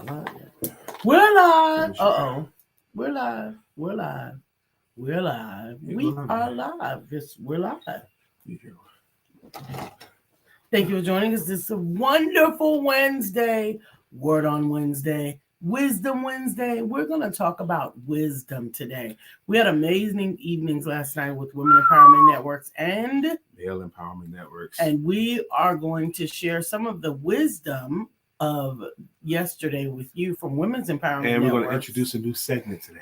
not live yet. We're live. Uh-oh. We're live. We're live. We're live. We are live. We're live. Thank you for joining us. This is a wonderful Wednesday. Word on Wednesday. Wisdom Wednesday. We're going to talk about wisdom today. We had amazing evenings last night with Women Empowerment Networks and Male Empowerment Networks. And we are going to share some of the wisdom of yesterday with you from Women's Empowerment And we're Networks. going to introduce a new segment today.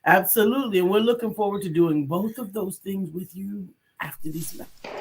Absolutely. And we're looking forward to doing both of those things with you after these messages.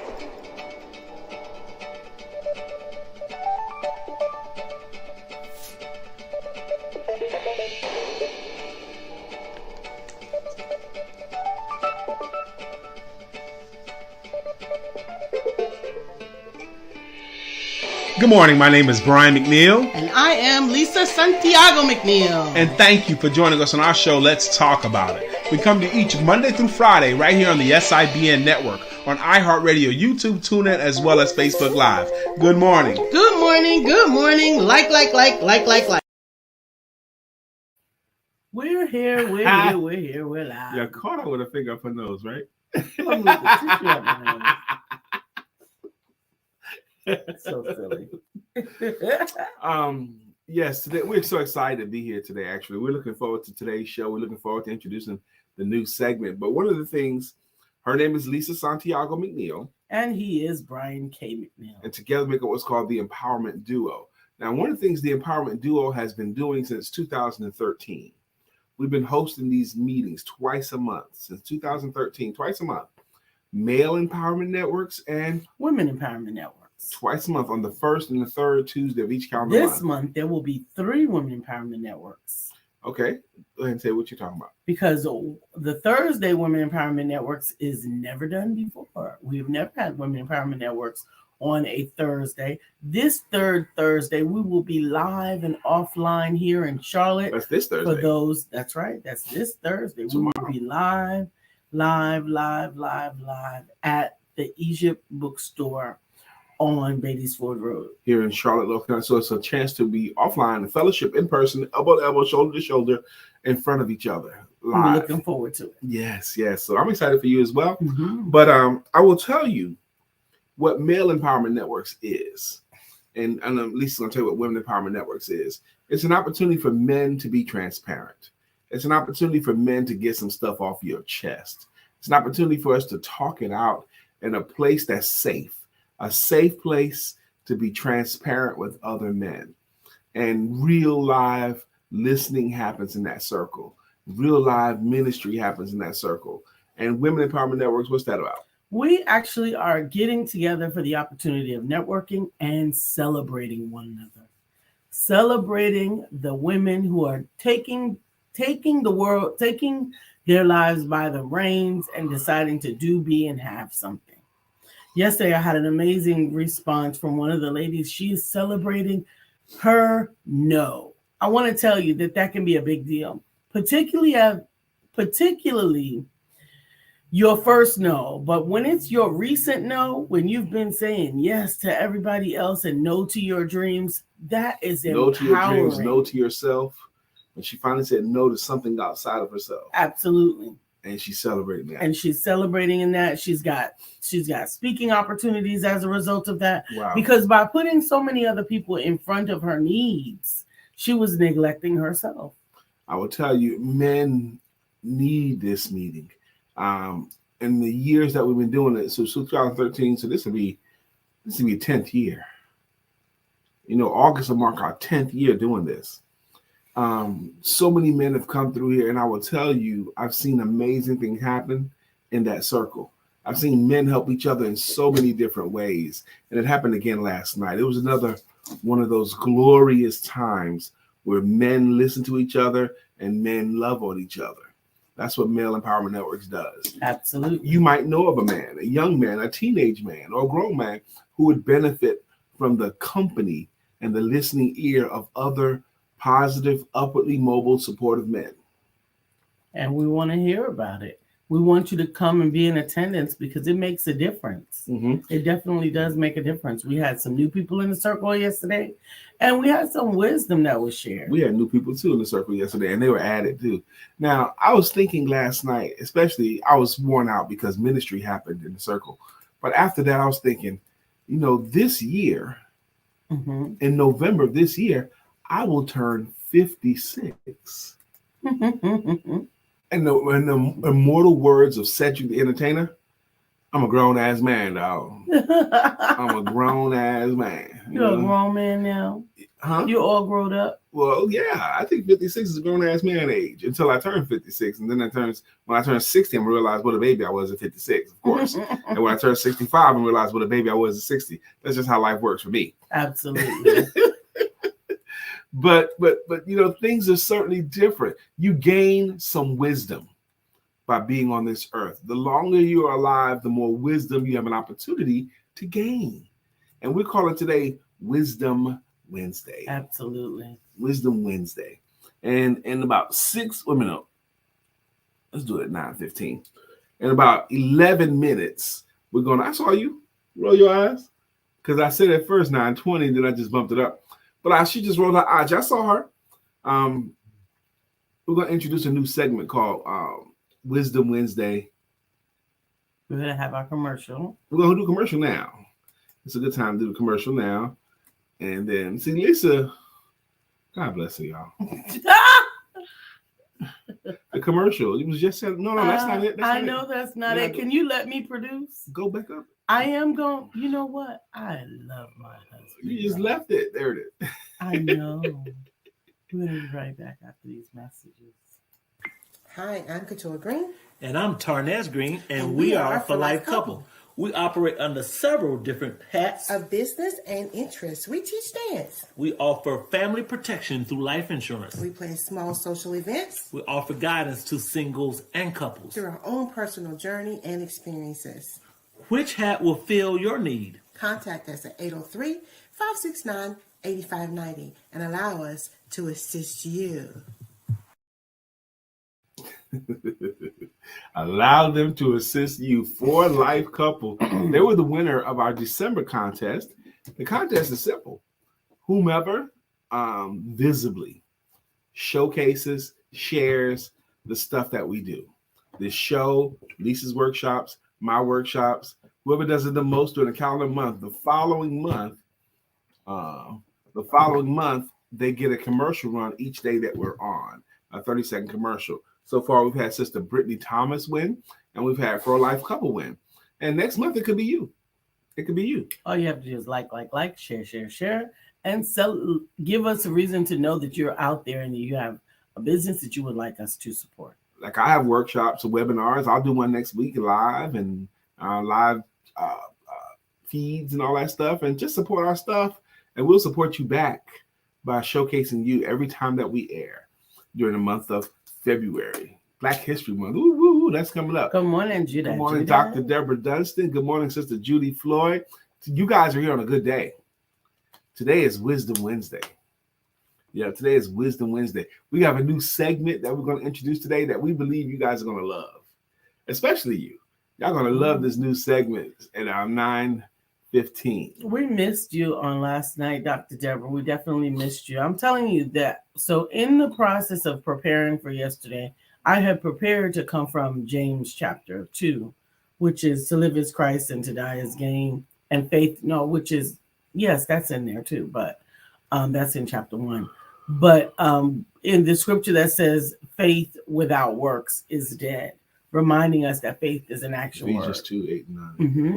Good morning. My name is Brian McNeill. And I am Lisa Santiago McNeill. And thank you for joining us on our show, Let's Talk About It. We come to each Monday through Friday right here on the SIBN network, on iHeartRadio, YouTube, TuneIn, as well as Facebook Live. Good morning. Good morning. Good morning. Like. We're here. We're live. You're caught up with a finger up her nose, right? So silly. Yes, today we're so excited to be here today. Actually, we're looking forward to today's show. We're looking forward to introducing the new segment. But one of the things, her name is Lisa Santiago McNeill, and he is Brian K. McNeill. And together make up what's called the Empowerment Duo. Now, one of the things the Empowerment Duo has been doing since 2013, we've been hosting these meetings twice a month since 2013, twice a month. Male Empowerment Networks and Women Empowerment Networks. Twice a month on the first and the third Tuesday of each calendar month. This month, there will be 3 Women Empowerment Networks. Okay. Go ahead and say what you're talking about. Because the Thursday Women Empowerment Networks is never done before. We've never had Women Empowerment Networks on a Thursday. This third Thursday, we will be live and offline here in Charlotte. That's this Thursday. For those, that's right. That's this Thursday. Tomorrow. We will be live at the Egypt Bookstore on Beatties Ford Road. Here in Charlotte, North Carolina. So it's a chance to be offline and fellowship in person, elbow to elbow, shoulder to shoulder, in front of each other. Live. We're looking forward to it. Yes. So I'm excited for you as well. Mm-hmm. But I will tell you what Male Empowerment Networks is. And Lisa's going to tell you what Women Empowerment Networks is. It's an opportunity for men to be transparent. It's an opportunity for men to get some stuff off your chest. It's an opportunity for us to talk it out in a place that's safe. A safe place to be transparent with other men. And real live listening happens in that circle. Real live ministry happens in that circle. And Women Empowerment Networks, what's that about? We actually are getting together for the opportunity of networking and celebrating one another. Celebrating the women who are taking their lives by the reins and deciding to do, be, and have something. Yesterday, I had an amazing response from one of the ladies. She is celebrating her no. I want to tell you that can be a big deal, particularly your first no. But when it's your recent no, when you've been saying yes to everybody else and no to your dreams, that is empowering. No to your dreams, no to yourself. When she finally said no to something outside of herself. Absolutely. And she's celebrating that. And she's celebrating in that. She's got speaking opportunities as a result of that. Wow. Because by putting so many other people in front of her needs, she was neglecting herself. I will tell you, men need this meeting. In the years that we've been doing it, so 2013, so this will be 10th year. August will mark our 10th year doing this. So many men have come through here, and I will tell you, I've seen amazing things happen in that circle. I've seen men help each other in so many different ways, and it happened again last night. It was another one of those glorious times where men listen to each other and men love on each other. That's what Male Empowerment Networks does. Absolutely. You might know of a man, a young man, a teenage man, or a grown man who would benefit from the company and the listening ear of other positive, upwardly mobile, supportive men. And we want to hear about it. we want you to come and be in attendance because it makes a difference. It definitely does make a difference. We had some new people in the circle yesterday, and we had some wisdom that was shared. We had new people too in the circle yesterday, and they were added too. Now, I was thinking last night, especially, I was worn out because ministry happened in the circle. But after that, I was thinking, this year, in November of this year, I will turn 56. And the immortal words of Cedric the Entertainer, I'm a grown ass man, dog. I'm a grown ass man. You're a grown man now. Huh? You're all grown up. Well, yeah, I think 56 is a grown ass man age until I turn 56, and then when I turn 60, I'm gonna realize what a baby I was at 56, of course. And when I turn 65, I realize what a baby I was at 60. That's just how life works for me. Absolutely. But things are certainly different. You gain some wisdom by being on this earth. The longer you are alive, the more wisdom you have an opportunity to gain. And we're calling today Wisdom Wednesday. Absolutely. Wisdom Wednesday. And in about let's do it at 9:15. In about 11 minutes, I saw you roll your eyes because I said at first 9:20, then I just bumped it up. But she just rolled her eyes. I saw her. We're going to introduce a new segment called Wisdom Wednesday. We're going to have our commercial. We're going to do a commercial now. It's a good time to do the commercial now. And then, see, Lisa, God bless her, y'all. The commercial. It was just said, no, that's not it. That's not it. Can you let me produce? Go back up. I am going. You know what? I love my husband. You just left it. There it is. I know. We're going to be right back after these messages. Hi, I'm Katura Green. And I'm Tarnaz Green, and we are For Life Couple. We operate under several different hats of business and interests. We teach dance. We offer family protection through life insurance. We plan small social events. We offer guidance to singles and couples through our own personal journey and experiences. Which hat will fill your need? Contact us at 803-569-8590 and allow us to assist you. Allow them to assist you. For Life Couple. They were the winner of our December contest. The contest is simple. Whomever visibly showcases, shares the stuff that we do. This show, Lisa's workshops, my workshops, whoever does it the most during the calendar month, the following month, they get a commercial run each day that we're on, a 30-second commercial. So far, we've had Sister Brittany Thomas win, and we've had For a Life Couple win. And next month, it could be you. It could be you. All you have to do is like, share, and give us a reason to know that you're out there and that you have a business that you would like us to support. Like I have workshops and webinars. I'll do one next week live and live feeds and all that stuff. And just support our stuff, and we'll support you back by showcasing you every time that we air during the month of February. Black History Month. Ooh, that's coming up. Good morning, Judah. Good morning, Dr. Deborah Dunstan. Good morning, Sister Judy Floyd. You guys are here on a good day. Today is Wisdom Wednesday. Yeah, today is Wisdom Wednesday. We have a new segment that we're going to introduce today that we believe you guys are going to love, especially you. Y'all going to love this new segment at our 9:15. We missed you on last night, Dr. Deborah. We definitely missed you. I'm telling you that. So in the process of preparing for yesterday, I had prepared to come from James chapter 2, which is to live as Christ and to die as gain, and faith, which is, yes, that's in there too, but that's in chapter 1. But in the scripture that says faith without works is dead, reminding us that faith is an action word. Ephesians 2:8-9. Mm-hmm.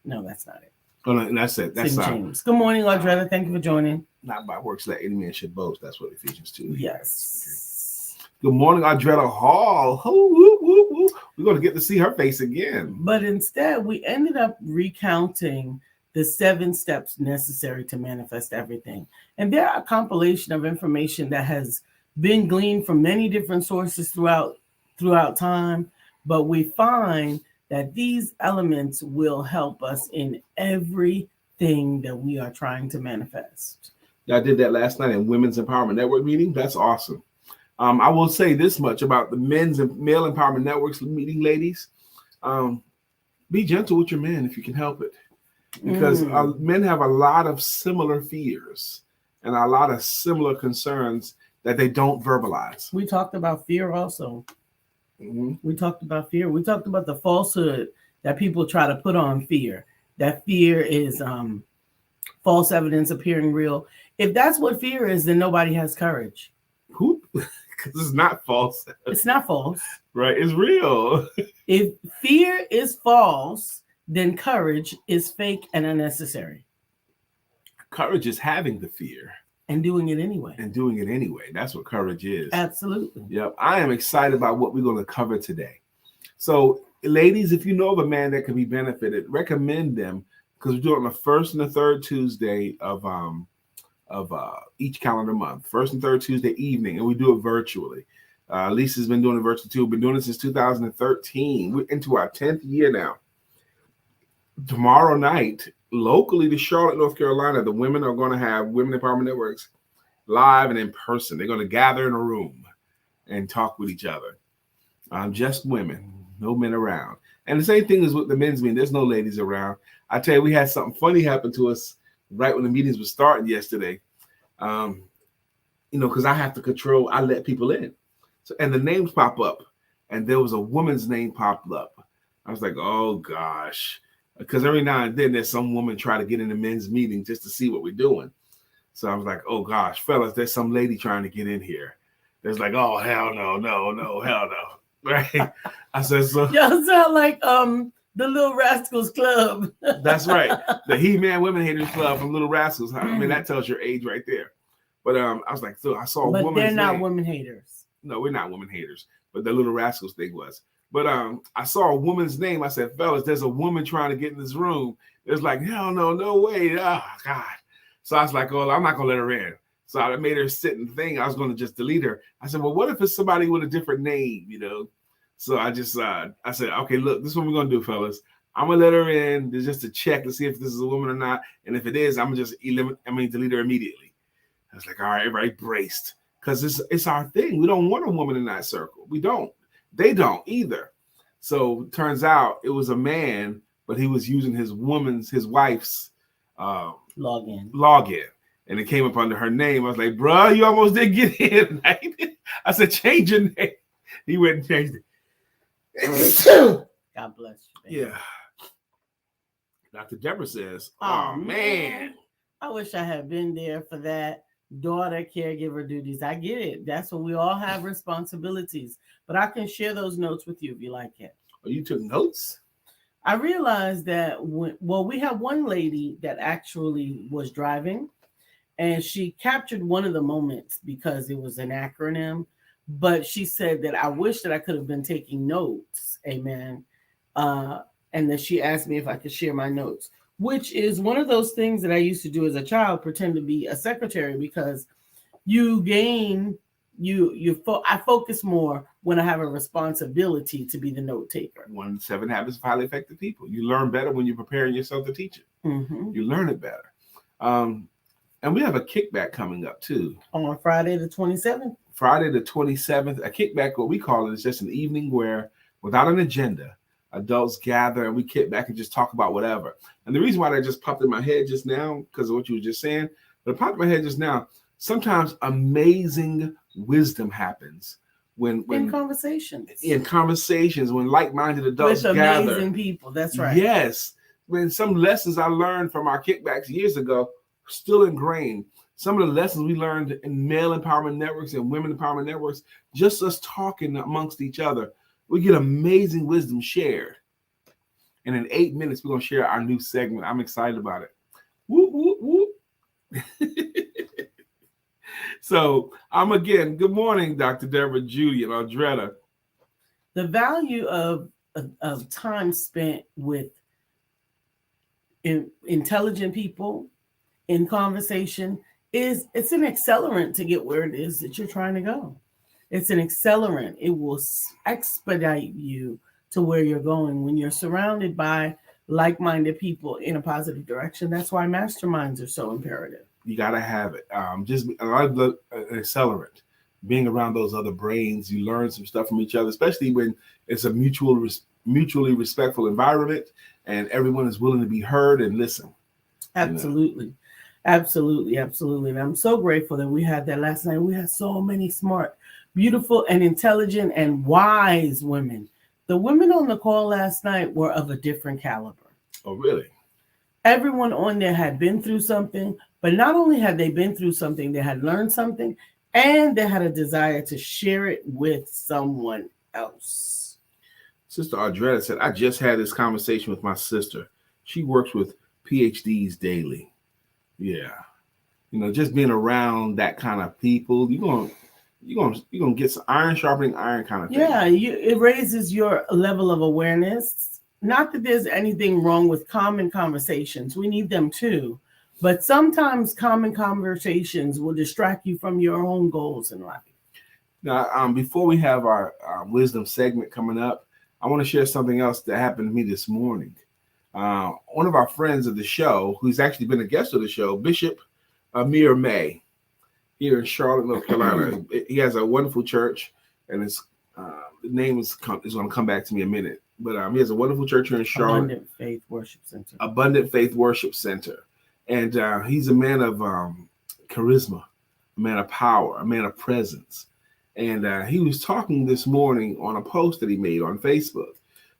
No, that's not it. Oh, no, that's it. That's James. Good morning, Audretta. Thank you for joining. Not by works that any man should boast. That's what Ephesians 2. Yes. Okay. Good morning, Audretta Hall. We're going to get to see her face again. But instead, we ended up recounting the 7 steps necessary to manifest everything. And they're a compilation of information that has been gleaned from many different sources throughout time. But we find that these elements will help us in everything that we are trying to manifest. I did that last night in Women's Empowerment Network meeting. That's awesome. I will say this much about the men's and male empowerment networks meeting, ladies. Be gentle with your men if you can help it, because men have a lot of similar fears and a lot of similar concerns that they don't verbalize. We talked about fear also. Mm-hmm. We talked about fear. We talked about the falsehood that people try to put on fear. That fear is false evidence appearing real. If that's what fear is, then nobody has courage. Who? Because it's not false. It's not false. Right? It's real. If fear is false, then courage is fake and unnecessary. Courage is having the fear. And doing it anyway. That's what courage is. Absolutely. Yep. I am excited about what we're going to cover today. So, ladies, if you know of a man that could be benefited, recommend them, because we do it on the first and the third Tuesday of each calendar month, first and third Tuesday evening, and we do it virtually. Lisa's been doing it virtually too. We've been doing it since 2013. We're into our 10th year now. Tomorrow night, locally to Charlotte, North Carolina, the women are going to have Women Empowerment Networks live and in person. They're going to gather in a room and talk with each other. Just women, no men around. And the same thing is with the men's meeting. There's no ladies around. I tell you, we had something funny happen to us right when the meetings were starting yesterday. Because I have to control, I let people in. So, and the names pop up, and there was a woman's name popped up. I was like, oh gosh. Because every now and then there's some woman try to get in the men's meeting just to see what we're doing. So I was like, oh gosh, fellas, there's some lady trying to get in here. There's like, oh, hell no, hell no. Right? I said, so. Y'all sound like the Little Rascals Club. That's right. The He-Man Women Haters Club from Little Rascals. I mean, that tells your age right there. But I was like, so I saw a woman's name. But they're not women haters. No, we're not women haters. But the Little Rascals thing was. But I saw a woman's name. I said, fellas, there's a woman trying to get in this room. It's like, hell no way. Oh, God. So I was like, oh, I'm not going to let her in. So I made her sit in the thing. I was going to just delete her. I said, well, what if it's somebody with a different name, So I just, I said, okay, look, this is what we're going to do, fellas. I'm going to let her in just to check to see if this is a woman or not. And if it is, I'm going to just delete her immediately. I was like, all right, everybody braced. Because it's our thing. We don't want a woman in that circle. We don't. They don't either. So turns out it was a man, but he was using his wife's login. And it came up under her name. I was like, bro, you almost did get in. I said, change your name. He went and changed it. God bless you. Baby. Yeah. Dr. Deborah says, oh, man. I wish I had been there for that. Daughter caregiver duties. I get it. That's what we all have responsibilities. But I can share those notes with you if you like it. Oh, you took notes? I realized that we have one lady that actually was driving, and she captured one of the moments because it was an acronym. But she said that I wish that I could have been taking notes. Amen. And then she asked me if I could share my notes, which is one of those things that I used to do as a child, pretend to be a secretary, because I focus more when I have a responsibility to be the note taker. 7 Habits of Highly Effective People. You learn better when you're preparing yourself to teach it. Mm-hmm. You learn it better. And we have a kickback coming up too. On Friday the 27th? Friday the 27th. A kickback, what we call it, is just an evening where, without an agenda, adults gather and we kick back and just talk about whatever. And the reason why that just popped in my head just now, because of what you were just saying, but it popped in my head just now, sometimes amazing wisdom happens when in conversations, when like-minded adults with gather. Amazing people. That's right. Yes. When some lessons I learned from our kickbacks years ago still ingrained. Some of the lessons we learned in male empowerment networks and women empowerment networks, just us talking amongst each other, we get amazing wisdom shared. And in 8 minutes, we're going to share our new segment. I'm excited about it. Whoop, whoop, whoop. So again, good morning, Dr. Deborah, Judy, and Audretta. The value of time spent with intelligent people in conversation it's an accelerant to get where it is that you're trying to go. It's an accelerant. It will expedite you to where you're going when you're surrounded by like-minded people in a positive direction. That's why masterminds are so imperative. You got to have it. Just an accelerant. being around those other brains, you learn some stuff from each other, especially when it's a mutually respectful environment and everyone is willing to be heard and listen. Absolutely. Absolutely. Absolutely. And I'm so grateful that we had that last night. We had so many smart, beautiful, and intelligent and wise women. The women on the call last night were of a different caliber. Oh, really? Everyone on there had been through something, but not only had they been through something, they had learned something, and they had a desire to share it with someone else. Sister Audretta said, I just had this conversation with my sister. She works with PhDs daily. Yeah. Just being around that kind of people, you're gonna get some iron sharpening iron kind of thing. Yeah, it raises your level of awareness. Not that there's anything wrong with common conversations. We need them too. But sometimes common conversations will distract you from your own goals in life. Now, before we have our wisdom segment coming up, I want to share something else that happened to me this morning. One of our friends of the show, who's actually been a guest of the show, Bishop Amir May, here in Charlotte, North Carolina. He has a wonderful church, and the name is going to come back to me in a minute. But he has a wonderful church here in Charlotte. Abundant Faith Worship Center. Abundant Faith Worship Center. And he's a man of charisma, a man of power, a man of presence. And he was talking this morning on a post that he made on Facebook.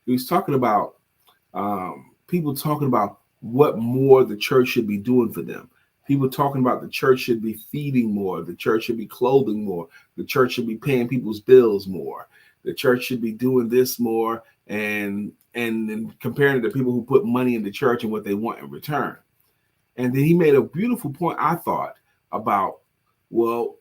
He was talking about people talking about what more the church should be doing for them. People talking about the church should be feeding more. The church should be clothing more. The church should be paying people's bills more. The church should be doing this more, and comparing it to people who put money in the church and what they want in return. And then he made a beautiful point, I thought, about, well,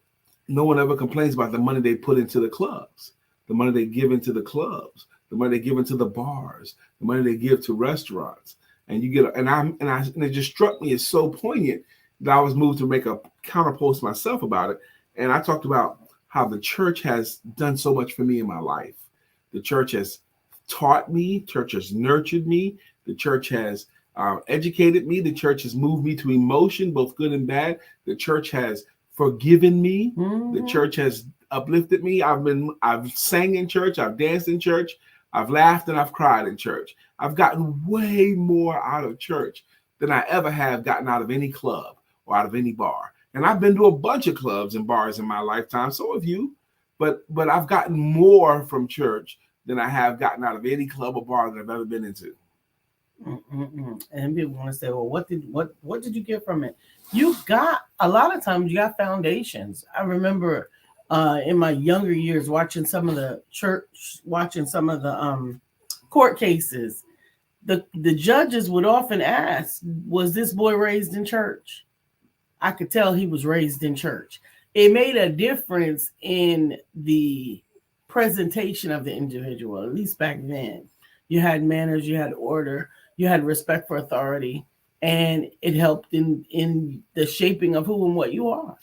no one ever complains about the money they put into the clubs, the money they give into the clubs, the money they give into the bars, the money they give to restaurants. And you get, and it just struck me as so poignant that I was moved to make a counter post myself about it. And I talked about how the church has done so much for me in my life. The church has taught me, church has nurtured me, the church has educated me, the church has moved me to emotion, both good and bad. The church has forgiven me. Mm-hmm. The church has uplifted me. I've sang in church, I've danced in church, I've laughed and I've cried in church. I've gotten way more out of church than I ever have gotten out of any club or out of any bar. And I've been to a bunch of clubs and bars in my lifetime, so have you. But I've gotten more from church than I have gotten out of any club or bar that I've ever been into. And people want to say, well, what did you get from it? You got, a lot of times you got foundations. I remember in my younger years watching some of the court cases. The judges would often ask, was this boy raised in church? I could tell he was raised in church. It made a difference in the presentation of the individual, at least back then. You had manners, you had order, you had respect for authority, and it helped in the shaping of who and what you are.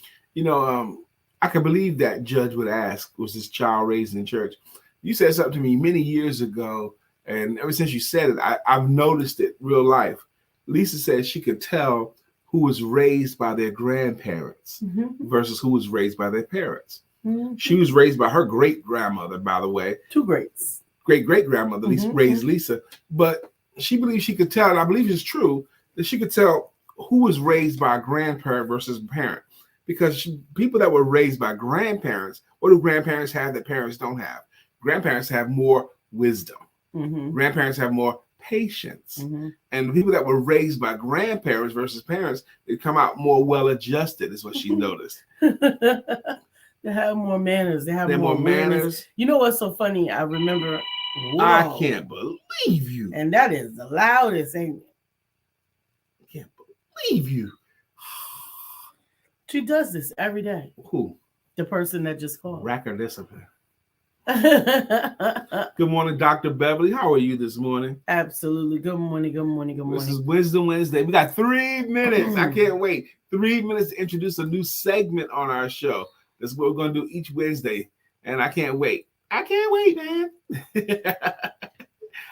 I can believe that judge would ask, was this child raised in church? You said something to me many years ago, and ever since you said it, I've noticed it real life. Lisa said she could tell who was raised by their grandparents versus who was raised by their parents. Mm-hmm. She was raised by her great-grandmother, by the way. Two greats. Great-great-grandmother raised Lisa. But she believes she could tell, and I believe it's true, that she could tell who was raised by a grandparent versus a parent. Because people that were raised by grandparents, what do grandparents have that parents don't have? Grandparents have more wisdom. Mm-hmm. Grandparents have more patience. Mm-hmm. And the people that were raised by grandparents versus parents, they come out more well-adjusted, is what she noticed. They have more manners. They have more manners. You know what's so funny? I remember. Whoa. I can't believe you. And that is the loudest, ain't it? I can't believe you. She does this every day. Who? The person that just called. Racker discipline. Good morning, Dr. Beverly. How are you this morning? Absolutely. Good morning. This is Wisdom Wednesday. We got 3 minutes. I can't wait. 3 minutes to introduce a new segment on our show. That's what we're going to do each Wednesday. And I can't wait. I can't wait, man.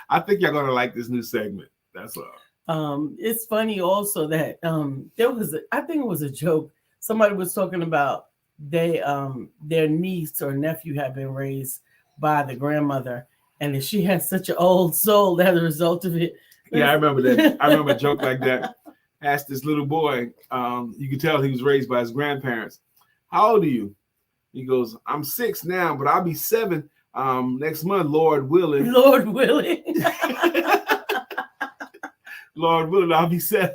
I think you're going to like this new segment. That's all. It's funny also that I think it was a joke. Somebody was talking about their niece or nephew had been raised by the grandmother, and she has such an old soul as a result of it. Yeah, I remember that. I remember a joke like that. Asked this little boy, you could tell he was raised by his grandparents. How old are you? He goes, I'm 6 now, but I'll be 7 next month, Lord willing. Lord willing. Lord willing, I'll be 7.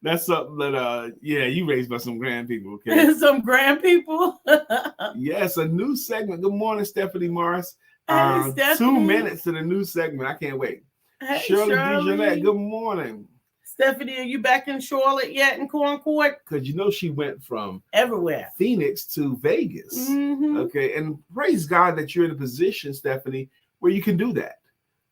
That's something that, you raised by some grand people, okay? Some grand people. Yes, a new segment. Good morning, Stephanie Morris. Hey, Stephanie. 2 minutes to the new segment. I can't wait. Hey, Shirley DeJournette, good morning. Stephanie, are you back in Charlotte yet in Concord? Because she went from everywhere, Phoenix to Vegas. Mm-hmm. Okay, and praise God that you're in a position, Stephanie, where you can do that,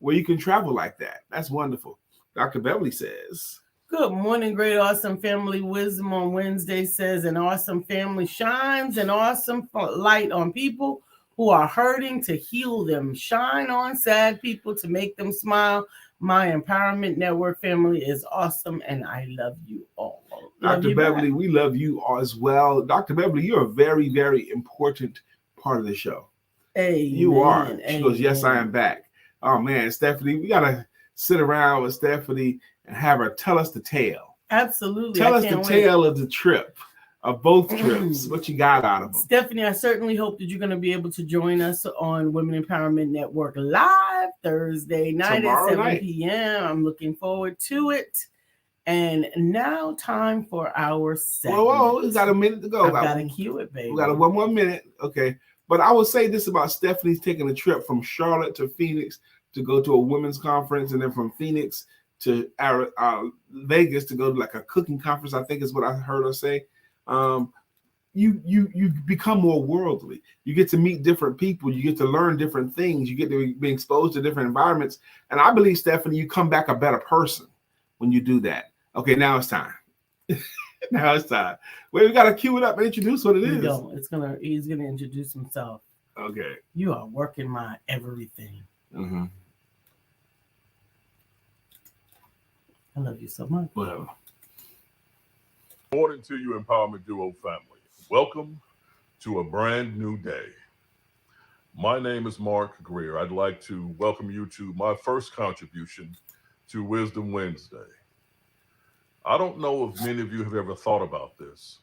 where you can travel like that. That's wonderful. Dr. Beverly says, good morning, great awesome family. Wisdom on Wednesday says, an awesome family shines an awesome light on people who are hurting to heal them. Shine on sad people to make them smile. My Empowerment Network family is awesome, and I love you all. Dr. Beverly, we love you all as well. Dr. Beverly, you're a very, very important part of the show. Amen. You are. She Amen. goes, yes, I am back. Oh, man, Stephanie, we got to sit around with Stephanie and have her tell us the tale. Absolutely. Tell us the tale of the trip, of both trips, what you got out of them. Stephanie, I certainly hope that you're going to be able to join us on Women Empowerment Network live Thursday night at 7 p.m. I'm looking forward to it. And now time for our segment. Whoa, we got a minute to go. I've got to cue it, baby. We got 1 more minute. Okay. But I will say this about Stephanie's taking a trip from Charlotte to Phoenix to go to a women's conference, and then from Phoenix to Vegas to go to like a cooking conference, I think is what I heard her say. You become more worldly. You get to meet different people. You get to learn different things. You get to be exposed to different environments. And I believe, Stephanie, you come back a better person when you do that. Okay, now it's time. Now it's time. Well, we got to cue it up and introduce what it is. No, he's gonna introduce himself. Okay. You are working my everything. Mm-hmm. I love you so much. Whatever. Good morning to you, Empowerment Duo family. Welcome to a brand new day. My name is Mark Greer. I'd like to welcome you to my first contribution to Wisdom Wednesday. I don't know if many of you have ever thought about this,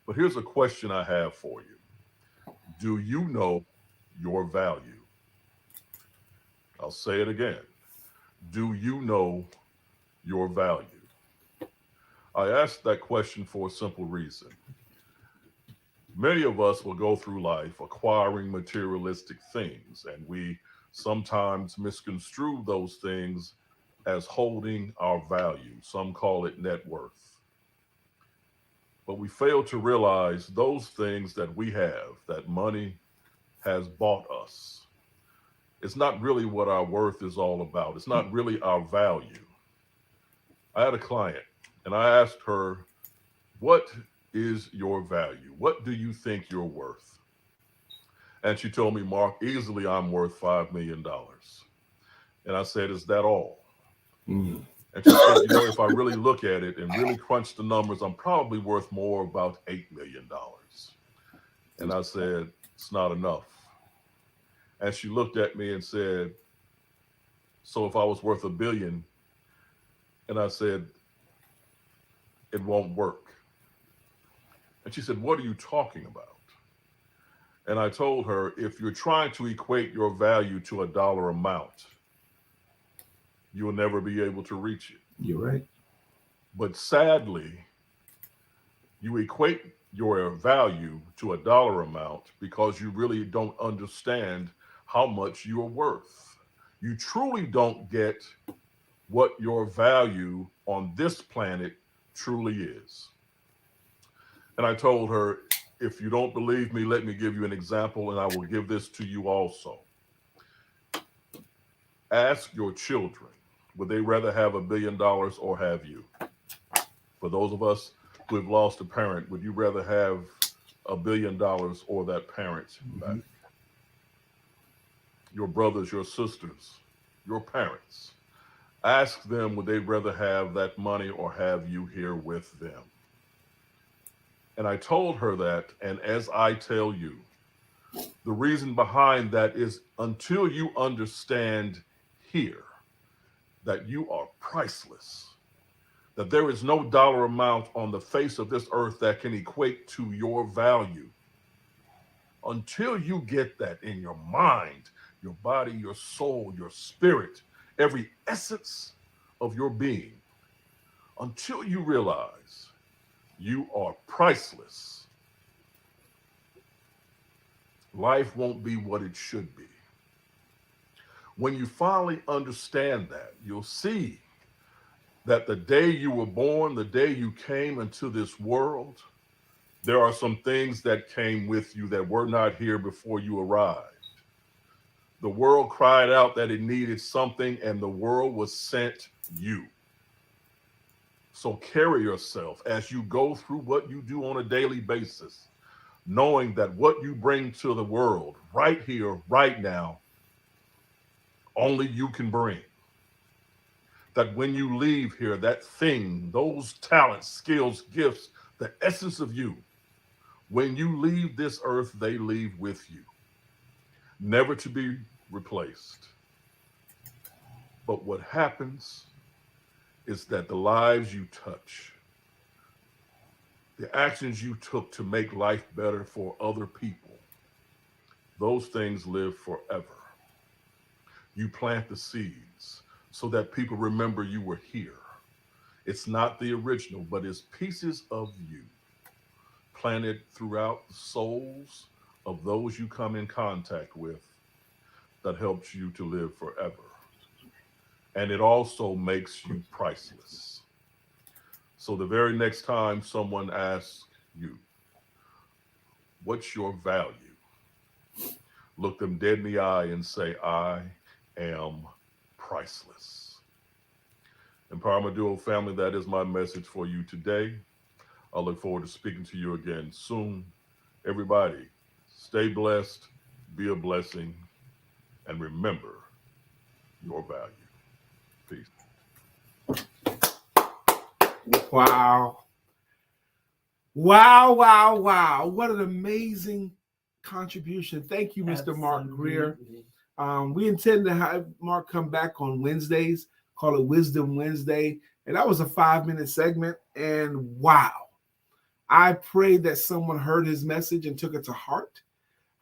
but here's a question I have for you. Do you know your value? I'll say it again. Do you know your value? I asked that question for a simple reason. Many of us will go through life acquiring materialistic things, and we sometimes misconstrue those things as holding our value. Some call it net worth. But we fail to realize those things that we have, that money has bought us. It's not really what our worth is all about. It's not really our value. I had a client, and I asked her, what is your value? What do you think you're worth? And she told me, Mark, easily I'm worth $5 million. And I said, is that all? Mm-hmm. And she said, if I really look at it and really crunch the numbers, I'm probably worth more, about $8 million. And I said, it's not enough. And she looked at me and said, so if I was worth $1 billion, and I said, it won't work. And she said, what are you talking about? And I told her, if you're trying to equate your value to a dollar amount, you'll never be able to reach it. You're right. But sadly, you equate your value to a dollar amount because you really don't understand how much you are worth. You truly don't get what your value on this planet truly is. And I told her, if you don't believe me, let me give you an example, and I will give this to you also. Ask your children, would they rather have $1 billion or have you? For those of us who have lost a parent, would you rather have $1 billion or that parent back? Your brothers, your sisters, your parents. Ask them, would they rather have that money or have you here with them? And I told her that, and as I tell you, the reason behind that is until you understand here that you are priceless, that there is no dollar amount on the face of this earth that can equate to your value. Until you get that in your mind, your body, your soul, your spirit, every essence of your being, until you realize you are priceless, life won't be what it should be. When you finally understand that, you'll see that the day you were born, the day you came into this world, there are some things that came with you that were not here before you arrived. The world cried out that it needed something, and the world was sent you. So carry yourself as you go through what you do on a daily basis, knowing that what you bring to the world right here, right now, only you can bring. That when you leave here, that thing, those talents, skills, gifts, the essence of you, when you leave this earth, they leave with you, never to be replaced. But what happens is that the lives you touch, the actions you took to make life better for other people, those things live forever. You plant the seeds so that people remember you were here. It's not the original, but it's pieces of you planted throughout the souls of those you come in contact with that helps you to live forever. And it also makes you priceless. So the very next time someone asks you, what's your value? Look them dead in the eye and say, I am priceless. Empowerment Duo family, that is my message for you today. I look forward to speaking to you again soon. Everybody, stay blessed, be a blessing, and remember your value. Peace. Wow. Wow, wow, wow. What an amazing contribution. Thank you, Mr. Mark Greer. We intend to have Mark come back on Wednesdays, call it Wisdom Wednesday. And that was a 5-minute segment. And wow. I prayed that someone heard his message and took it to heart.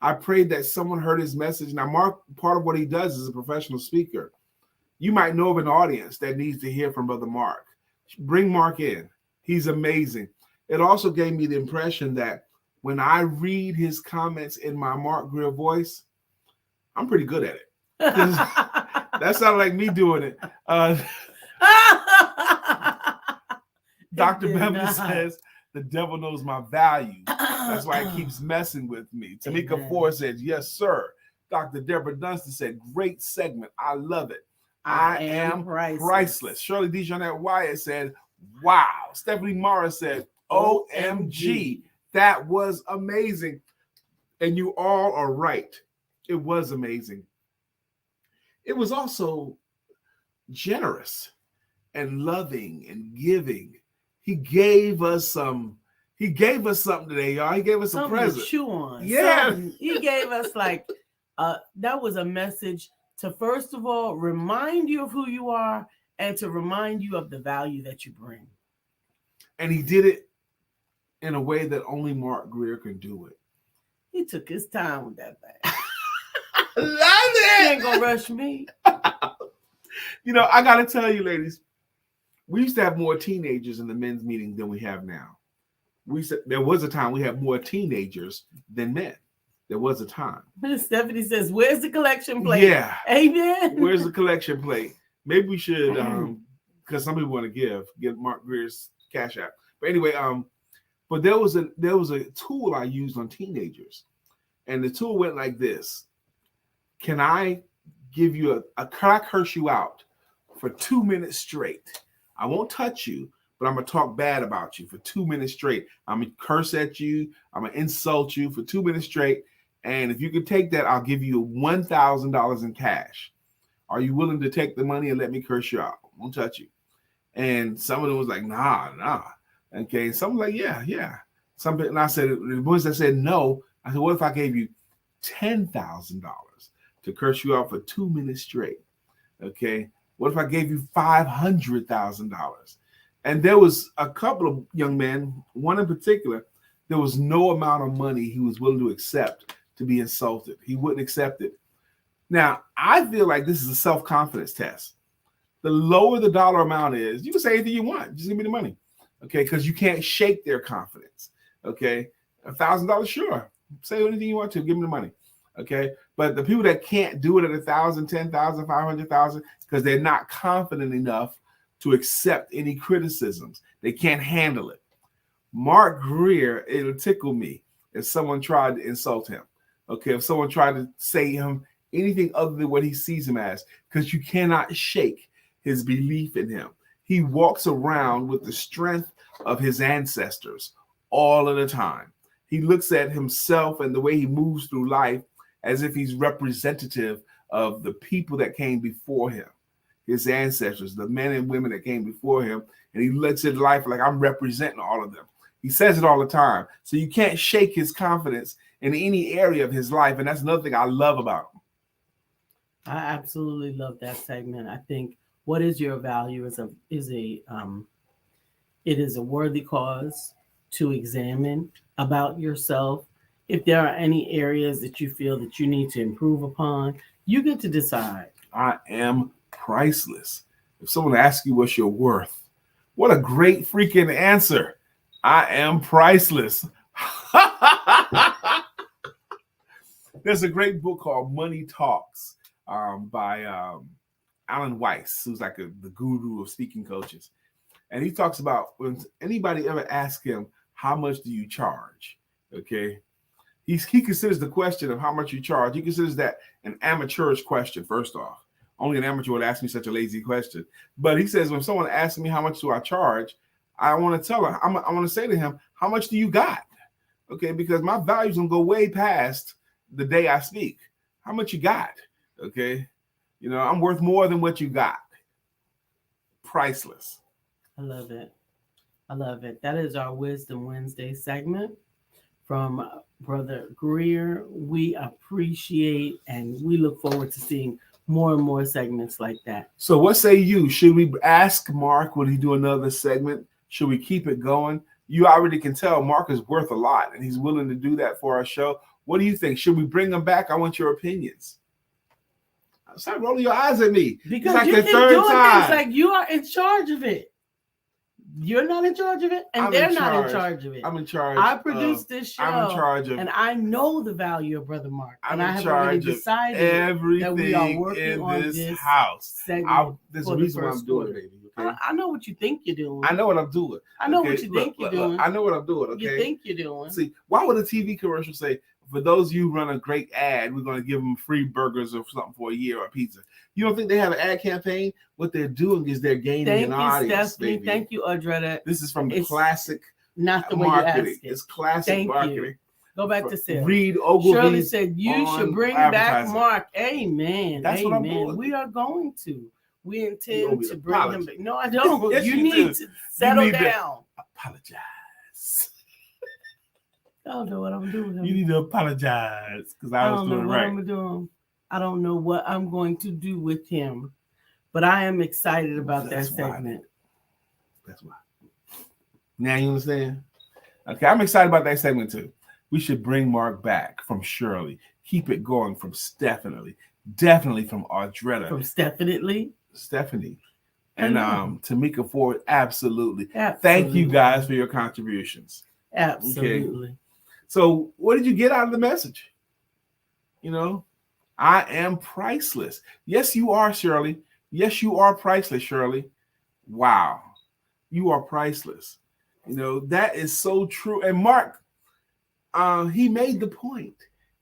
I prayed that someone heard his message. Now, Mark, part of what he does is a professional speaker. You might know of an audience that needs to hear from Brother Mark. Bring Mark in. He's amazing. It also gave me the impression that when I read his comments in my Mark Greer voice, I'm pretty good at it. That sounded like me doing it. Dr. Beverly says, the devil knows my value. That's why he keeps messing with me. Tamika Ford says, yes, sir. Dr. Deborah Dunstan said, great segment. I love it. I am priceless. Shirley Dijonette Wyatt said, wow. Stephanie Mara said, OMG. That was amazing. And you all are right. It was amazing. It was also generous and loving and giving. He gave us something today, y'all. He gave us a present. To chew on. Yeah. He gave us that was a message to, first of all, remind you of who you are and to remind you of the value that you bring. And he did it in a way that only Mark Greer can do it. He took his time with that thing. Love it. He ain't gonna rush me. You know, I gotta tell you, ladies, we used to have more teenagers in the men's meeting than we have now. There was a time we had more teenagers than men. There was a time. Stephanie says, where's the collection plate? Yeah. Amen. Where's the collection plate? Maybe we should, because some people want to give Mark Greer's Cash App. But anyway, but there was a tool I used on teenagers. And the tool went like this. Can I give you can I curse you out for 2 minutes straight? I won't touch you, but I'm going to talk bad about you for 2 minutes straight. I'm going to curse at you. I'm going to insult you for 2 minutes straight. And if you can take that, I'll give you $1,000 in cash. Are you willing to take the money and let me curse you out? I won't touch you. And some of them was like, nah. Okay. Some was like, yeah. Something, and I said, the ones that said no, I said, what if I gave you $10,000 to curse you out for 2 minutes straight? Okay. What if I gave you $500,000? And there was a couple of young men, one in particular, there was no amount of money he was willing to accept to be insulted. He wouldn't accept it. Now, I feel like this is a self-confidence test. The lower the dollar amount is, you can say anything you want. Just give me the money. Okay. Because you can't shake their confidence. Okay. $1,000, sure. Say anything you want to, give me the money. Okay. But the people that can't do it at 1,000, 10,000, 500,000, because they're not confident enough to accept any criticisms. They can't handle it. Mark Greer, it'll tickle me if someone tried to insult him. Okay. If someone tried to say him anything other than what he sees him as, because you cannot shake his belief in him. He walks around with the strength of his ancestors all of the time. He looks at himself and the way he moves through life as if he's representative of the people that came before him, his ancestors, the men and women that came before him. And he looks at life like, I'm representing all of them. He says it all the time. So you can't shake his confidence in any area of his life. And that's another thing I love about him. I absolutely love that segment. I think what is your value it is a worthy cause to examine about yourself. If there are any areas that you feel that you need to improve upon, you get to decide. I am priceless. If someone asks you what's your worth, what a great freaking answer. I am priceless. There's a great book called Money Talks by Alan Weiss, who's like the guru of speaking coaches. And he talks about when anybody ever asks him, how much do you charge? Okay. He considers the question of how much you charge. He considers that an amateurish question, first off. Only an amateur would ask me such a lazy question. But he says, when someone asks me how much do I charge, I want to tell her, I want to say to him, how much do you got? Okay. Because my values don't go way past the day I speak. How much you got? Okay. You know, I'm worth more than what you got. Priceless. I love it. I love it. That is our Wisdom Wednesday segment from Brother Greer. We appreciate and we look forward to seeing more and more segments like that. So what say you? Should we ask Mark, will he do another segment? Should we keep it going? You already can tell Mark is worth a lot and he's willing to do that for our show. What do you think? Should we bring him back? I want your opinions. Stop rolling your eyes at me. Because like you the keep third doing time. things like you are in charge of it. You're not in charge of it, and they're not in charge of it. I'm in charge. I produced this show, I'm in charge of, and I know the value of Brother Mark. I'm and I have already decided everything that we are working on this house. segment. There's a reason why I'm doing it, baby. Okay? I know what you think you're doing. I know what I'm doing. I know what you think you're doing. I know what I'm doing. Okay. You think you're doing. See, why would a TV commercial say, for those of you who run a great ad, we're going to give them free burgers or something for a year or pizza? You don't think they have an ad campaign? What they're doing is they're gaining an audience. Stephanie. Baby. Thank you, Audretta. This is from the classic not the marketing. Way you asked it. It's classic marketing. You. Go back to Sarah. Read Ogilvy's. Shirley said you should bring back Mark. Amen. That's Amen. what I'm doing. We are going to. We intend to bring apology. him back. No, I don't. Yes, you need to settle down. Apologize. I don't know what I'm doing. You need to apologize because I was doing right. I don't know what I'm going to do with him, but I am excited about that segment. That's why. Now you understand? Okay, I'm excited about that segment too. We should bring Mark back from Shirley. Keep it going from Stephanie. Definitely from Audretta. From Stephanie. And Tamika Ford, absolutely. Thank you guys for your contributions. Absolutely. Okay. So what did you get out of the message? You know, I am priceless. Yes, you are, Shirley. Yes, you are priceless, Shirley. Wow. You are priceless. You know, that is so true. And Mark, he made the point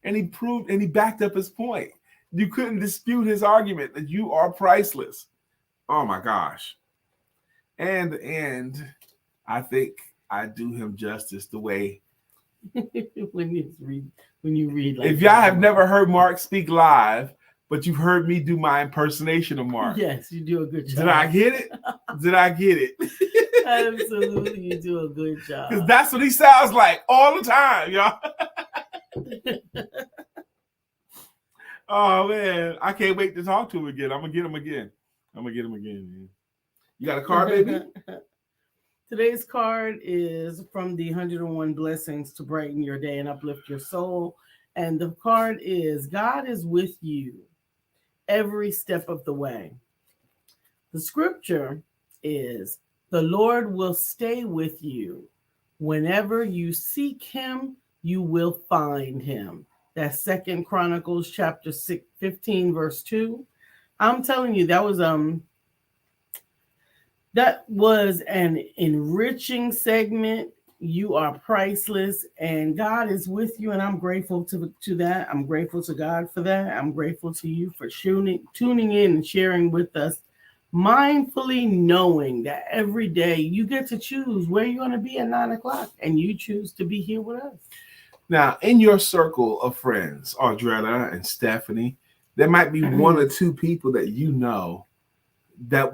and he proved and he backed up his point. You couldn't dispute his argument that you are priceless. Oh my gosh. And I think I do him justice the way when you read like if y'all have never heard Mark speak live, but you've heard me do my impersonation of Mark. Yes, you do a good job. Did I get it? Did I get it? Absolutely, you do a good job. Because that's what he sounds like all the time, y'all. Oh, man. I can't wait to talk to him again. I'm going to get him again. Man. You got a card, baby? Today's card is from the 101 Blessings to Brighten Your Day and Uplift Your Soul. And the card is, God is with you every step of the way. The scripture is, the Lord will stay with you. Whenever you seek him, you will find him. That's 2 Chronicles chapter 15, verse 2. I'm telling you, that was an enriching segment. You are priceless, and God is with you, and I'm grateful to that. I'm grateful to God for that. I'm grateful to you for tuning in and sharing with us, mindfully knowing that every day you get to choose where you're going to be at 9 o'clock, and you choose to be here with us. Now, in your circle of friends, Audretta and Stephanie, there might be one or two people that you know that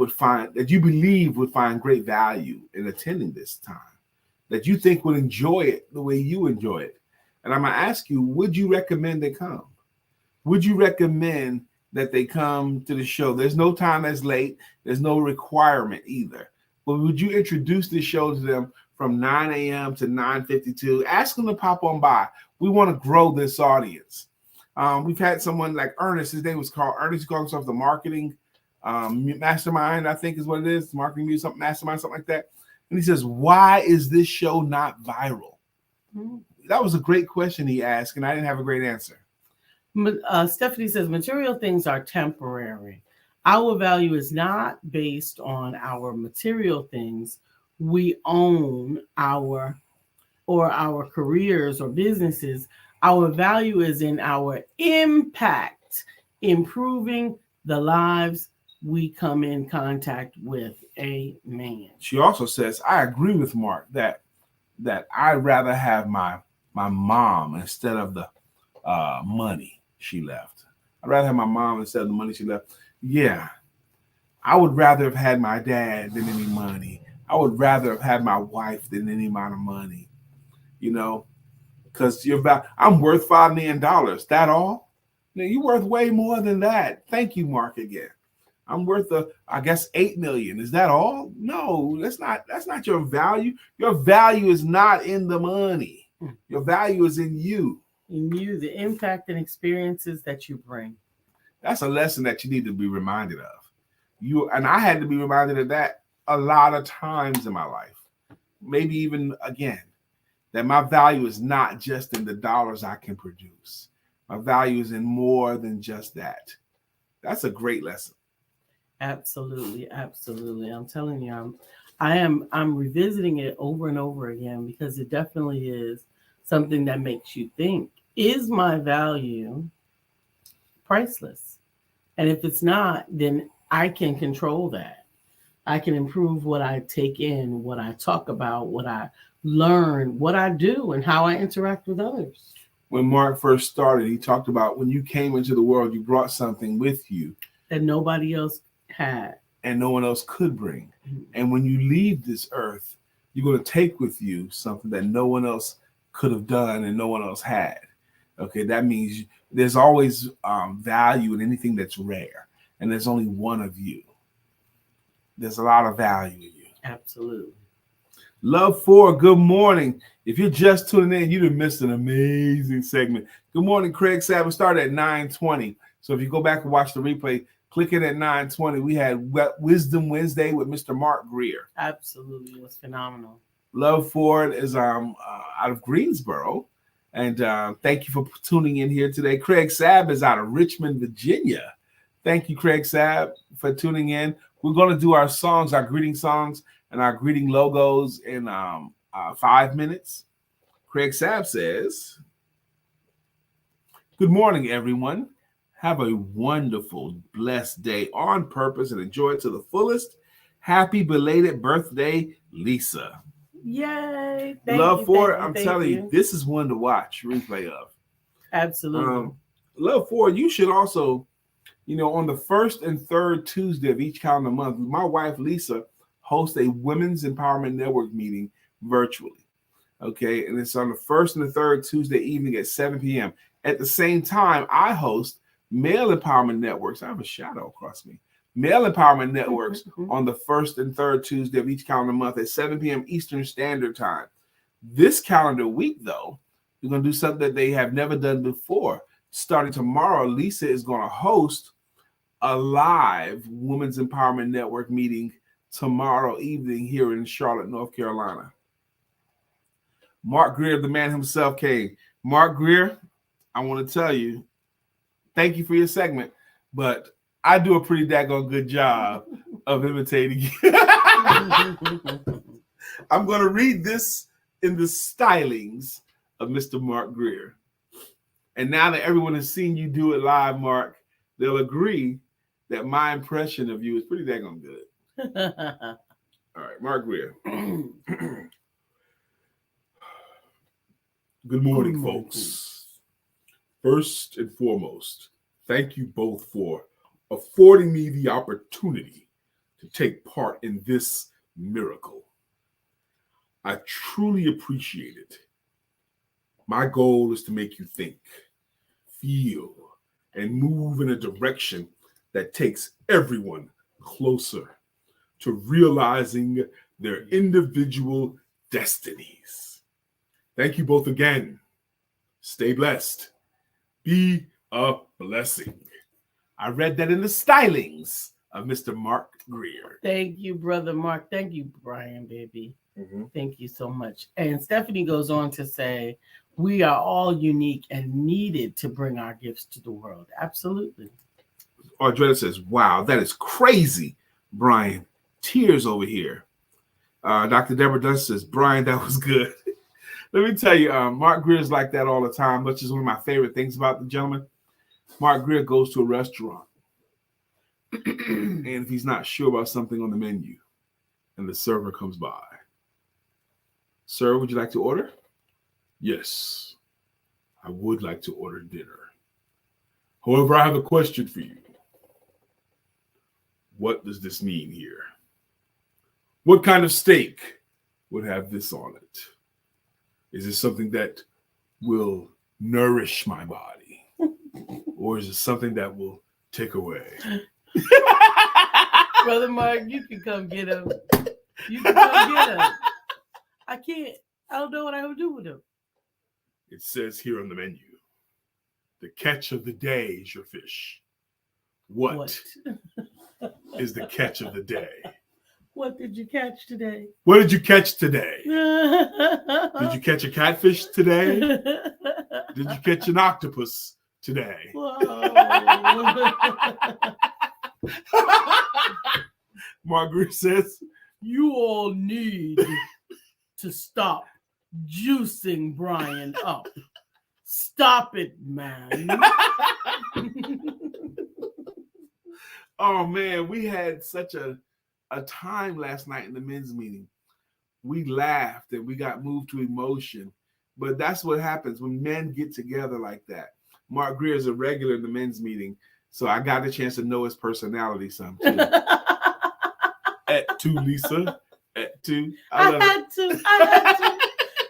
you believe would find great value in attending this time, that you think would enjoy it the way you enjoy it. And I'm going to ask you, would you recommend they come? Would you recommend that they come to the show? There's no time that's late. There's no requirement either. But would you introduce this show to them from 9 a.m. to 9:52? Ask them to pop on by. We want to grow this audience. We've had someone like Ernest. His name was called Ernest. He called himself the marketing mastermind, I think is what it is. Marketing music, something mastermind, something like that. And he says, why is this show not viral? That was a great question he asked, and I didn't have a great answer. Stephanie says, material things are temporary. Our value is not based on our material things. We own our careers or businesses. Our value is in our impact, improving the lives we come in contact with. Amen. She also says, I agree with Mark that I'd rather have my mom instead of the money she left. I'd rather have my mom instead of the money she left. Yeah, I would rather have had my dad than any money. I would rather have had my wife than any amount of money, because I'm worth $5 million. That all? Now, you're worth way more than that. Thank you, Mark, again. I'm worth I guess $8 million. Is that all? No, that's not your value. Your value is not in the money. Your value is in you. In you, the impact and experiences that you bring. That's a lesson that you need to be reminded of. And I had to be reminded of that a lot of times in my life. Maybe even again, that my value is not just in the dollars I can produce. My value is in more than just that. That's a great lesson. Absolutely, absolutely. I'm telling you, I'm revisiting it over and over again because it definitely is something that makes you think, is my value priceless? And if it's not, then I can control that. I can improve what I take in, what I talk about, what I learn, what I do, and how I interact with others. When Mark first started, he talked about when you came into the world, you brought something with you that nobody else had and no one else could bring. And when you leave this earth, you're going to take with you something that no one else could have done and no one else had. Okay, that means there's always value in anything that's rare, and there's only one of you. There's a lot of value in you. Absolutely. Love 4, good morning. If you're just tuning in, you'd have missed an amazing segment. Good morning, Craig Sabbath. Started at 9:20. So if you go back and watch the replay, click it at 9:20. We had Wisdom Wednesday with Mr. Mark Greer. Absolutely. It was phenomenal. Love Ford is out of Greensboro. And thank you for tuning in here today. Craig Sabb is out of Richmond, Virginia. Thank you, Craig Sabb, for tuning in. We're going to do our songs, our greeting songs, and our greeting logos in 5 minutes. Craig Sabb says, good morning, everyone. Have a wonderful, blessed day on purpose and enjoy it to the fullest. Happy belated birthday, Lisa. Yay. Love for it. I'm telling you, this is one to watch replay of. Absolutely. Love for it. You should also On the first and third Tuesday of each calendar month, my wife, Lisa, hosts a Women's Empowerment Network meeting virtually. Okay, and it's on the first and the third Tuesday evening at 7 p.m. At the same time, I host Male Empowerment Networks. I have a shadow across me. Male Empowerment Networks on the first and third Tuesday of each calendar month at 7 p.m. Eastern Standard Time. This calendar week, though, we're going to do something that they have never done before. Starting tomorrow, Lisa is going to host a live Women's Empowerment Network meeting tomorrow evening here in Charlotte, North Carolina. Mark Greer, the man himself, came. Mark Greer, I want to tell you, thank you for your segment, but I do a pretty daggone good job of imitating you. I'm going to read this in the stylings of Mr. Mark Greer. And now that everyone has seen you do it live, Mark, they'll agree that my impression of you is pretty daggone good. All right, Mark Greer. Good morning, folks. First and foremost, thank you both for affording me the opportunity to take part in this miracle. I truly appreciate it. My goal is to make you think, feel, and move in a direction that takes everyone closer to realizing their individual destinies. Thank you both again. Stay blessed. Be a blessing. I read that in the stylings of Mr. Mark Greer. Thank you, Brother Mark. Thank you, Brian, baby. Thank you so much. And Stephanie goes on to say, we are all unique and needed to bring our gifts to the world. Absolutely. Audretta says, wow, that is crazy, Brian. Tears over here. Dr. Deborah Dunst says, Brian, that was good. Let me tell you, Mark Greer is like that all the time, which is one of my favorite things about the gentleman. Mark Greer goes to a restaurant, and if he's not sure about something on the menu, and the server comes by, sir, would you like to order? Yes, I would like to order dinner. However, I have a question for you. What does this mean here? What kind of steak would have this on it? Is it something that will nourish my body? Or is it something that will take away? Brother Mark, you can come get him. You can come get him. I can't. I don't know what I would do with him. It says here on the menu, the catch of the day is your fish. What is the catch of the day? What did you catch today? What did you catch today? Did you catch a catfish today? Did you catch an octopus today? Margaret says, you all need to stop juicing Brian up. Stop it, man. Oh, man, we had such a time last night in the men's meeting. We laughed and we got moved to emotion. But that's what happens when men get together like that. Mark Greer is a regular in the men's meeting, so I got a chance to know his personality some too. At two, Lisa. At two. I had to.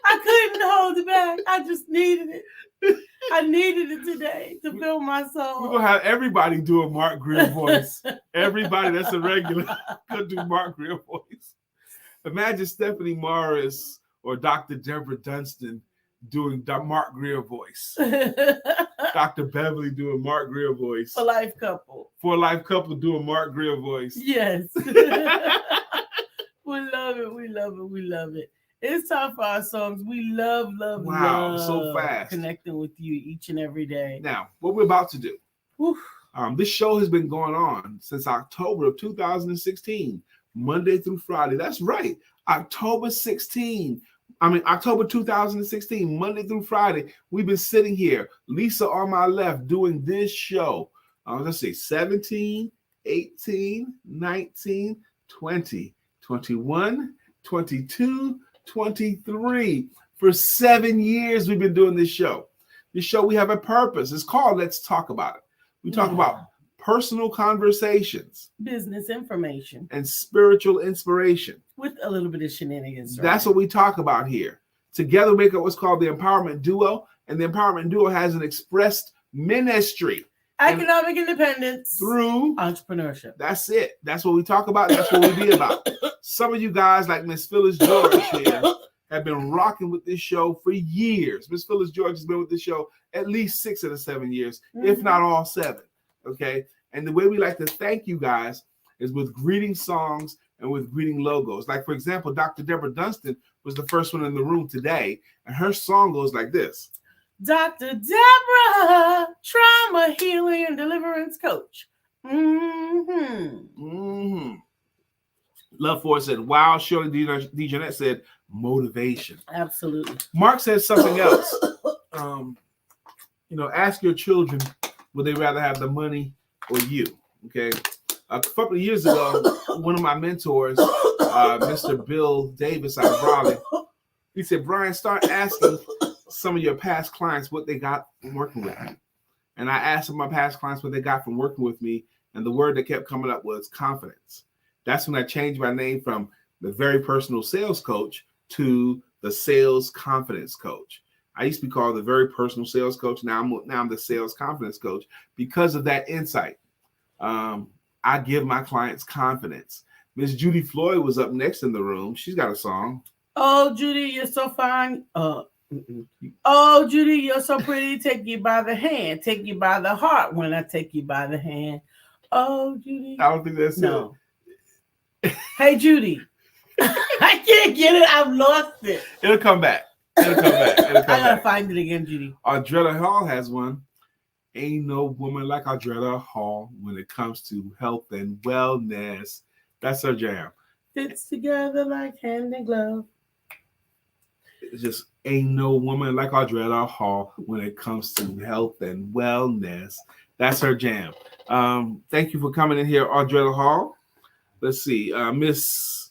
I couldn't hold it back. I just needed it. I needed it today to fill my soul. We're going to have everybody do a Mark Greer voice. Everybody that's a regular could do Mark Greer voice. Imagine Stephanie Morris or Dr. Deborah Dunstan doing Mark Greer voice. Dr. Beverly doing Mark Greer voice. For Life Couple. For Life Couple doing Mark Greer voice. Yes. We love it. We love it. We love it. It's time for our songs. We love so fast connecting with you each and every day. Now, what we're about to do. This show has been going on since October of 2016, Monday through Friday. That's right. October 2016, Monday through Friday. We've been sitting here, Lisa on my left, doing this show. Let's see, 17, 18, 19, 20, 21, 22, 23. For 7 years, we've been doing this show. This show, we have a purpose. It's called Let's Talk About It. We talk about personal conversations, business information, and spiritual inspiration. with a little bit of shenanigans. That's what we talk about here. Together we make up what's called the Empowerment Duo, and the Empowerment Duo has an expressed ministry. Economic independence Through entrepreneurship. That's it. That's what we talk about. That's what we be about. Some of you guys, like Miss Phyllis George here, have been rocking with this show for years. Miss Phyllis George has been with this show at least 6 of the 7 years, if not all 7. Okay. And the way we like to thank you guys is with greeting songs and with greeting logos. Like, for example, Dr. Deborah Dunstan was the first one in the room today, and her song goes like this. Dr. Deborah, trauma healing and deliverance coach. Love for it said, wow. Shirley DeJohnette said, motivation. Absolutely. Mark said something else. Ask your children, would they rather have the money or you? Okay. A couple of years ago, one of my mentors, Mr. Bill Davis out of Raleigh, he said, Brian, start asking some of your past clients what they got from working with me. And I asked some of my past clients what they got from working with me, and the word that kept coming up was confidence. That's when I changed my name from the very personal sales coach to the sales confidence coach. I used to be called the very personal sales coach. Now I'm the sales confidence coach because of that insight. I give my clients confidence. Miss Judy Floyd was up next in the room. She's got a song. Oh, Judy, you're so fine. Oh, Judy, you're so pretty. Take you by the hand. Take you by the heart when I take you by the hand. Oh, Judy. I don't think that's it. Hey, Judy. I can't get it. I've lost it. It'll come back. I gotta find it again, Judy. Audretta Hall has one. Ain't no woman like Audretta Hall when it comes to health and wellness. That's her jam. Fits together like hand and glove. It's just ain't no woman like Audretta Hall when it comes to health and wellness. That's her jam. Thank you for coming in here, Audretta Hall. Let's see, Miss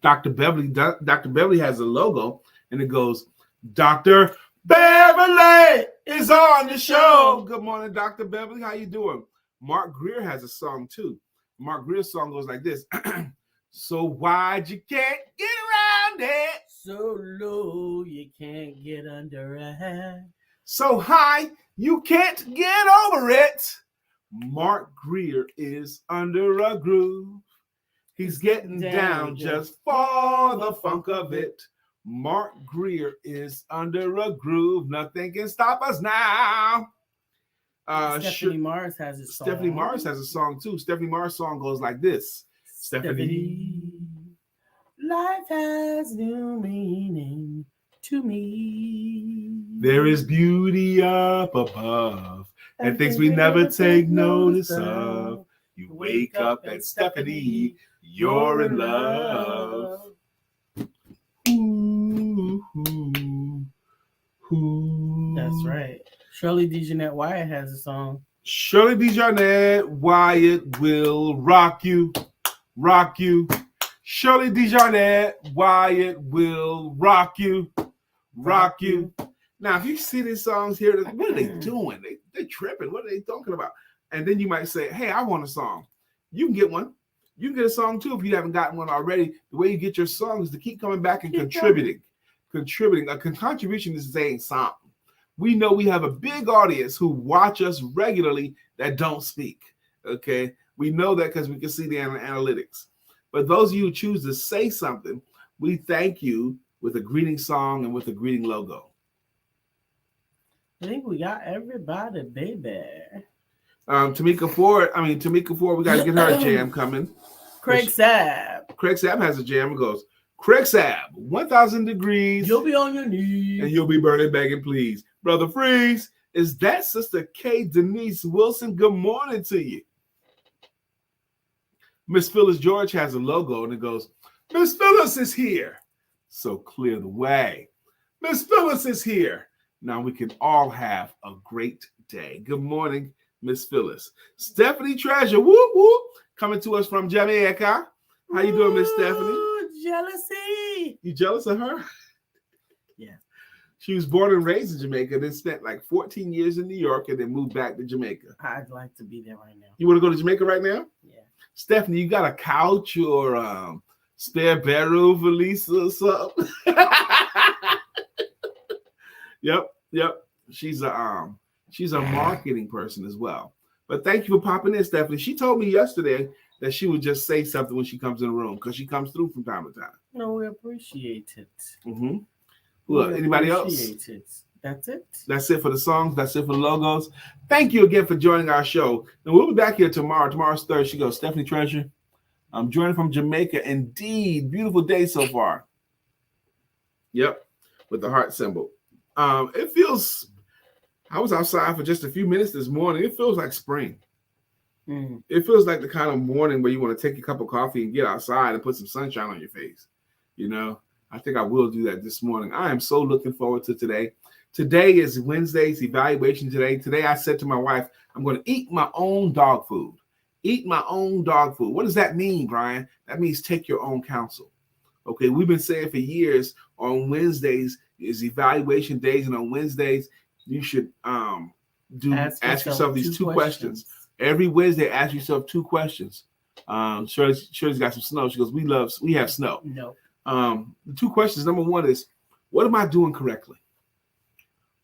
Dr. Beverly. Dr. Beverly has a logo, and it goes, Dr. Beverly is on the show. Good morning, Dr. Beverly. How you doing? Mark Greer has a song, too. Mark Greer's song goes like this. So wide you can't get around it. So low you can't get under it. So high you can't get over it. Mark Greer is under a groove. He's getting down just for the funk of it. Mark Greer is under a groove. Nothing can stop us now. Stephanie Mars has a song. Stephanie Mars has a song too. Stephanie Mars' song goes like this. Stephanie. Life has new meaning to me. There is beauty up above and things we never take notice of. You wake up and Stephanie, you're in love. Ooh, ooh, ooh. That's right. Shirley DeJohnette Wyatt has a song. Shirley DeJohnette Wyatt will rock you, rock you. Shirley DeJohnette Wyatt will rock you, rock you. Now, if you see these songs here, what are they doing? They're tripping. What are they talking about? And then you might say, hey, I want a song. You can get one. You can get a song, too, if you haven't gotten one already. The way you get your song is to keep coming back and contributing. A contribution is saying something. We know we have a big audience who watch us regularly that don't speak, okay? We know that because we can see the analytics. But those of you who choose to say something, we thank you with a greeting song and with a greeting logo. I think we got everybody, baby. Tamika Ford, we got to get her a jam coming. Craig Sabb has a jam. It goes, Craig Sabb, 1,000 degrees. You'll be on your knees. And you'll be burning, begging, please. Brother Freeze, is that Sister K. Denise Wilson? Good morning to you. Miss Phyllis George has a logo, and it goes, Miss Phyllis is here. So clear the way. Miss Phyllis is here. Now we can all have a great day. Good morning, Miss Phyllis. Stephanie Treasure, whoop, whoop, coming to us from Jamaica. How you doing, Miss Stephanie? Jealousy. You jealous of her? Yeah. She was born and raised in Jamaica, then spent like 14 years in New York, and then moved back to Jamaica. I'd like to be there right now. You want to go to Jamaica right now? Yeah. Stephanie, you got a couch or spare bedroom for Lisa or something? Yep. She's a marketing person as well. But thank you for popping in, Stephanie. She told me yesterday that she would just say something when she comes in the room because she comes through from time to time. No, we appreciate it. Mm-hmm. Look, anybody else? It. That's it. That's it for the songs. That's it for the logos. Thank you again for joining our show. And we'll be back here tomorrow. Tomorrow's Thursday. She goes, Stephanie Treasure. I'm joining from Jamaica. Indeed. Beautiful day so far. Yep. With the heart symbol. It feels, I was outside for just a few minutes this morning. It feels like spring. It feels like the kind of morning where you want to take a cup of coffee and get outside and put some sunshine on your face. You know, I think I will do that this morning. I am so looking forward to today. Today is Wednesday's evaluation today. Today I said to my wife, I'm going to eat my own dog food. Eat my own dog food. What does that mean, Brian? That means take your own counsel. Okay, we've been saying for years on Wednesdays is evaluation days, and on Wednesdays you should ask yourself these two questions. Every Wednesday, ask yourself two questions. Shirley's got some snow. She goes, we have snow. No. The two questions. Number one is, what am I doing correctly?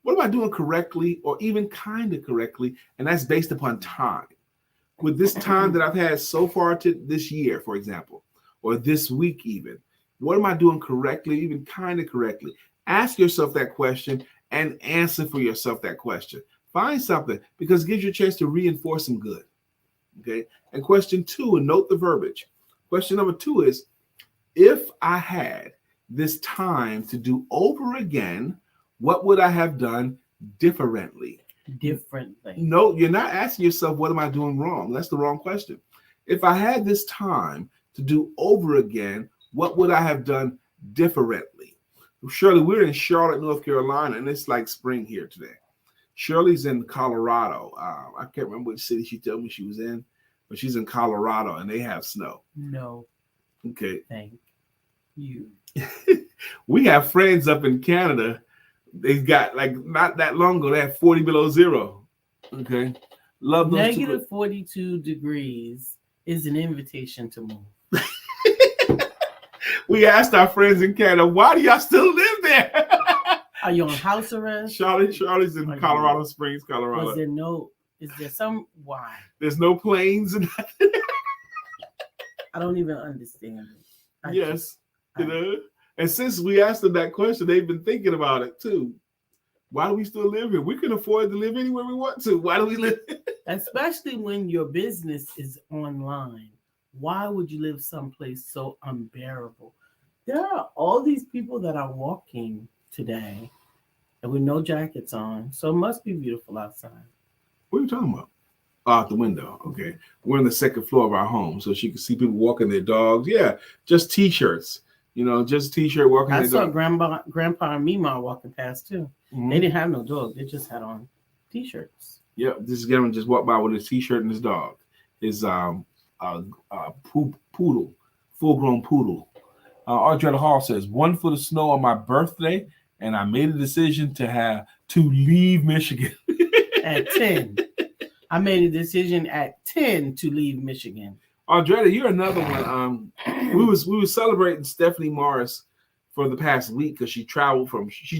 What am I doing correctly or even kind of correctly? And that's based upon time. With this time that I've had so far to this year, for example, or this week even, what am I doing correctly, even kind of correctly? Ask yourself that question and answer for yourself that question. Find something because it gives you a chance to reinforce some good. Okay. And question two, and note the verbiage. Question number two is, if I had this time to do over again, what would I have done differently? No, you're not asking yourself, what am I doing wrong? That's the wrong question. If I had this time to do over again, what would I have done differently? Shirley, we're in Charlotte, North Carolina, and it's like spring here today. Shirley's in Colorado. I can't remember which city she told me she was in, but she's in Colorado, and they have snow. No. Okay. Thank you. We have friends up in Canada. They got, like, not that long ago, they had 40 below zero. Okay. Love those. Negative 42 degrees is an invitation to move. We asked our friends in Canada, why do y'all still live there? Are you on house arrest? Charlie's in Colorado Springs, Colorado. Is there some, why? There's no planes and nothing. I don't even understand it. Yes. You know? And since we asked them that question, they've been thinking about it too. Why do we still live here? We can afford to live anywhere we want to. Why do we live? Especially when your business is online. Why would you live someplace so unbearable? There are all these people that are walking today and with no jackets on. So it must be beautiful outside. What are you talking about? Out the window. Okay. We're on the second floor of our home. So she can see people walking their dogs. Yeah. Just t-shirts. You know, just t-shirt walking their dog. I saw Grandpa and Mima walking past too. Mm-hmm. They didn't have no dog. They just had on t-shirts. Yeah. This gentleman just walked by with his t-shirt and his dog. His poodle, full-grown poodle. Audretta Hall says, 1 foot of snow on my birthday, and I made a decision to leave Michigan. At 10. I made a decision at 10 to leave Michigan. Audretta, you're another one. We were celebrating Stephanie Morris for the past week because she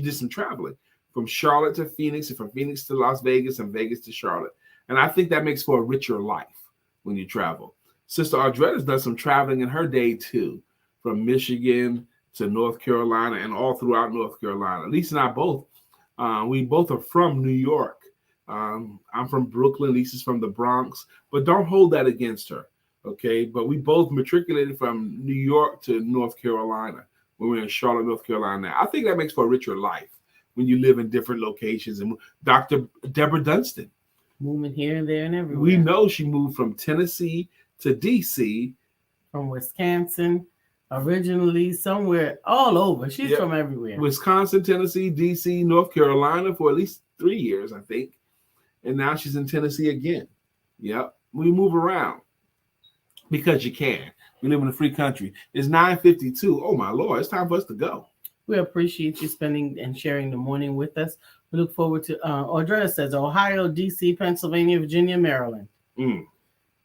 did some traveling from Charlotte to Phoenix and from Phoenix to Las Vegas and Vegas to Charlotte. And I think that makes for a richer life when you travel. Sister Audretta's done some traveling in her day too, from Michigan to North Carolina and all throughout North Carolina. Lisa and I both, we both are from New York. I'm from Brooklyn. Lisa's from the Bronx, but don't hold that against her, okay? But we both matriculated from New York to North Carolina when we were in Charlotte, North Carolina. I think that makes for a richer life when you live in different locations. And Dr. Deborah Dunstan. Moving here and there and everywhere. We know she moved from Tennessee to D.C. From Wisconsin, originally somewhere all over. She's from everywhere. Wisconsin, Tennessee, D.C., North Carolina for at least 3 years, I think. And now she's in Tennessee again. Yep. We move around because you can. We live in a free country. It's 9:52. Oh, my Lord. It's time for us to go. We appreciate you spending and sharing the morning with us. We look forward to, Audretta says, Ohio, D.C., Pennsylvania, Virginia, Maryland.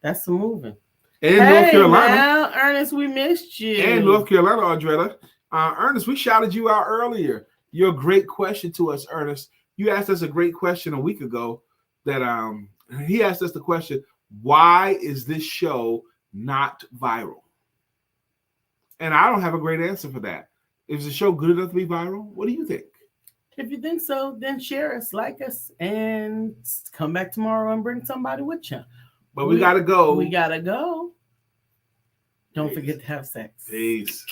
That's some moving. And North Carolina. Now, Ernest, we missed you. And North Carolina, Audretta. Ernest, we shouted you out earlier. Your great question to us, Ernest. You asked us a great question a week ago that he asked us the question, why is this show not viral? And I don't have a great answer for that. Is the show good enough to be viral? What do you think? If you think so, then share us, like us, and come back tomorrow and bring somebody with you. But we got to go. We got to go. Don't forget to have sex. Peace.